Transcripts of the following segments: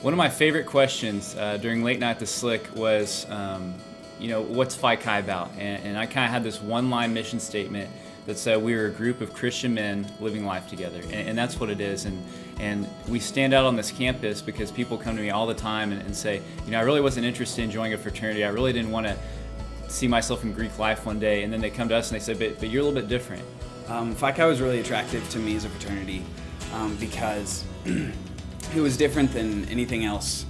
One of my favorite questions during Late Night at the Slick was, what's Phi Chi about? And I kind of had this one-line mission statement that said we are a group of Christian men living life together, and that's what it is. And we stand out on this campus because people come to me all the time and say, I really wasn't interested in joining a fraternity. I really didn't want to see myself in Greek life one day. And then they come to us and they say, but you're a little bit different. Phi Chi was really attractive to me as a fraternity because it was different than anything else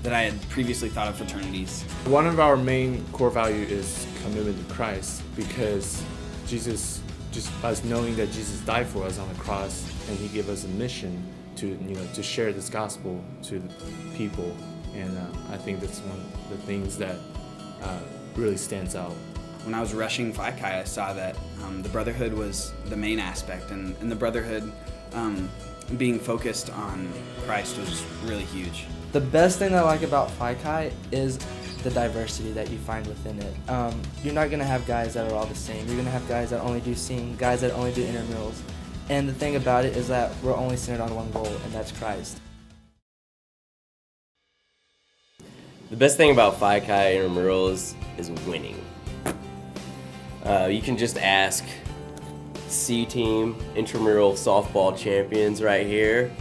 that I had previously thought of fraternities. One of our main core values is commitment to Christ, because Jesus, just us knowing that Jesus died for us on the cross and he gave us a mission to share this gospel to the people, and I think that's one of the things that really stands out. When I was rushing Phi Chi, I saw that the brotherhood was the main aspect, and the brotherhood being focused on Christ was really huge. The best thing I like about Phi Chi is the diversity that you find within it. You're not going to have guys that are all the same. You're going to have guys that only do sing, guys that only do intramurals. And the thing about it is that we're only centered on one goal, and that's Christ. The best thing about Phi Chi intramurals is winning. You can just ask C-team intramural softball champions right here.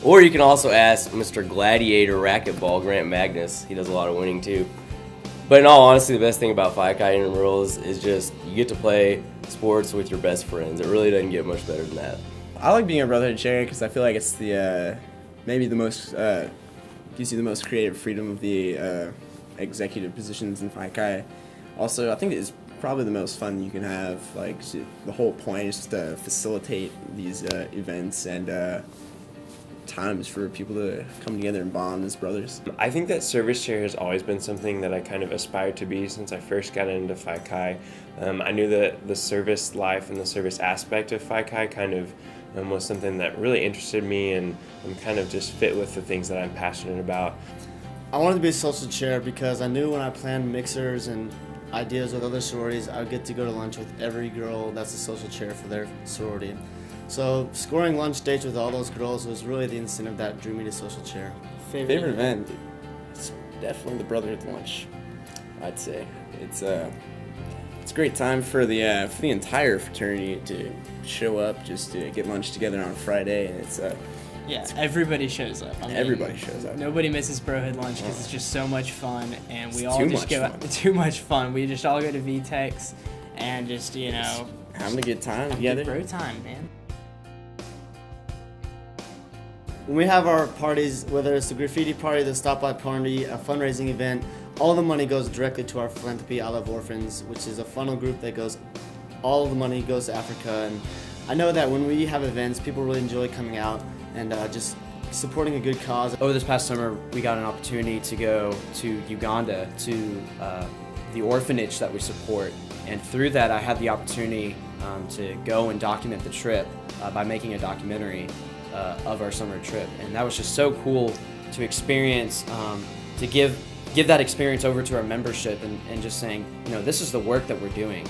Or you can also ask Mr. Gladiator Racquetball, Grant Magnus. He does a lot of winning too. But in all honesty, the best thing about Phi Chi intramurals is just you get to play sports with your best friends. It really doesn't get much better than that. I like being a brotherhood chair because I feel like it's the maybe the most gives you the most creative freedom of the executive positions in Phi Chi. Also, I think it's probably the most fun you can have. Like, the whole point is to facilitate these events and times for people to come together and bond as brothers. I think that service chair has always been something that I kind of aspired to be since I first got into Phi Chi. I knew that the service life and the service aspect of Phi Chi kind of was something that really interested me and kind of just fit with the things that I'm passionate about. I wanted to be a social chair because I knew when I planned mixers and ideas with other sororities, I would get to go to lunch with every girl that's a social chair for their sorority. So scoring lunch dates with all those girls was really the incentive that drew me to social chair. Favorite event? It's definitely the brotherhood lunch, I'd say. It's a great time for the entire fraternity to show up just to get lunch together on a Friday, and everybody shows up. Everybody shows up. Nobody misses Brohood lunch because it's just so much fun, and we all too just much go fun. out. Too much fun. We just all go to VTEX and just having a good time together. Bro time, man. When we have our parties, whether it's the graffiti party, the stoplight party, a fundraising event, all the money goes directly to our philanthropy I Love Orphans, which is a funnel group that all of the money goes to Africa. And I know that when we have events, people really enjoy coming out and just supporting a good cause. Over this past summer, we got an opportunity to go to Uganda to the orphanage that we support, and through that I had the opportunity to go and document the trip by making a documentary of our summer trip, and that was just so cool to experience, to give that experience over to our membership and just saying, this is the work that we're doing.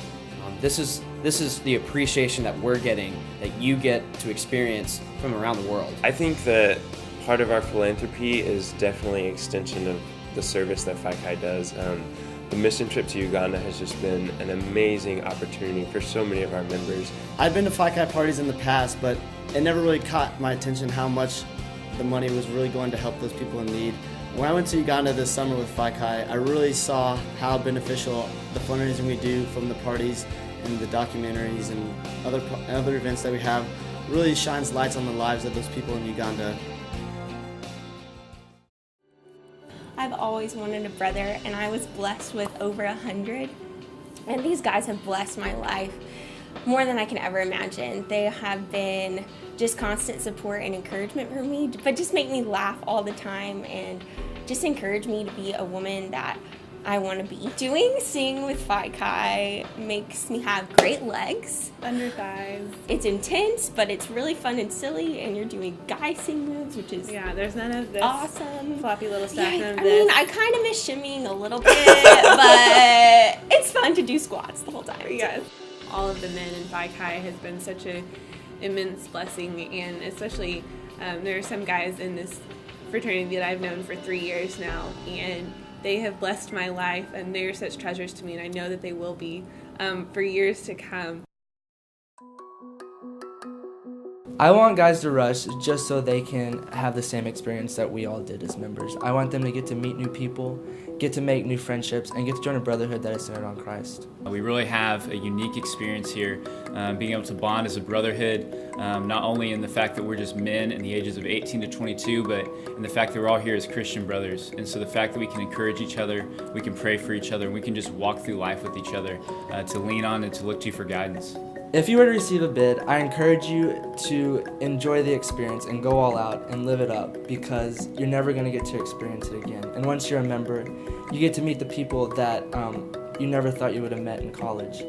This is the appreciation that we're getting, that you get to experience from around the world. I think that part of our philanthropy is definitely an extension of the service that Phi Chi does. The mission trip to Uganda has just been an amazing opportunity for so many of our members. I've been to Phi Chi parties in the past, but it never really caught my attention how much the money was really going to help those people in need. When I went to Uganda this summer with Phi Chi, I really saw how beneficial the fundraising we do from the parties and the documentaries and other events that we have really shines lights on the lives of those people in Uganda. I've always wanted a brother, and I was blessed with over 100. And these guys have blessed my life more than I can ever imagine. They have been just constant support and encouragement for me, but just make me laugh all the time and just encourage me to be a woman that I want to be. Doing Sing with Phi Chi makes me have great legs. Under thighs. It's intense, but it's really fun and silly, and you're doing guy sing moves, which is there's none of this awesome. Floppy little stuff. Yeah, I mean, I kind of miss shimmying a little bit, but it's fun to do squats the whole time. Yes. All of the men in Phi Chi has been such an immense blessing, and especially there are some guys in this fraternity that I've known for 3 years now, and they have blessed my life, and they are such treasures to me, and I know that they will be for years to come. I want guys to rush just so they can have the same experience that we all did as members. I want them to get to meet new people, get to make new friendships, and get to join a brotherhood that is centered on Christ. We really have a unique experience here, being able to bond as a brotherhood, not only in the fact that we're just men in the ages of 18 to 22, but in the fact that we're all here as Christian brothers. And so the fact that we can encourage each other, we can pray for each other, and we can just walk through life with each other to lean on and to look to for guidance. If you were to receive a bid, I encourage you to enjoy the experience and go all out and live it up, because you're never going to get to experience it again. And once you're a member, you get to meet the people that you never thought you would have met in college.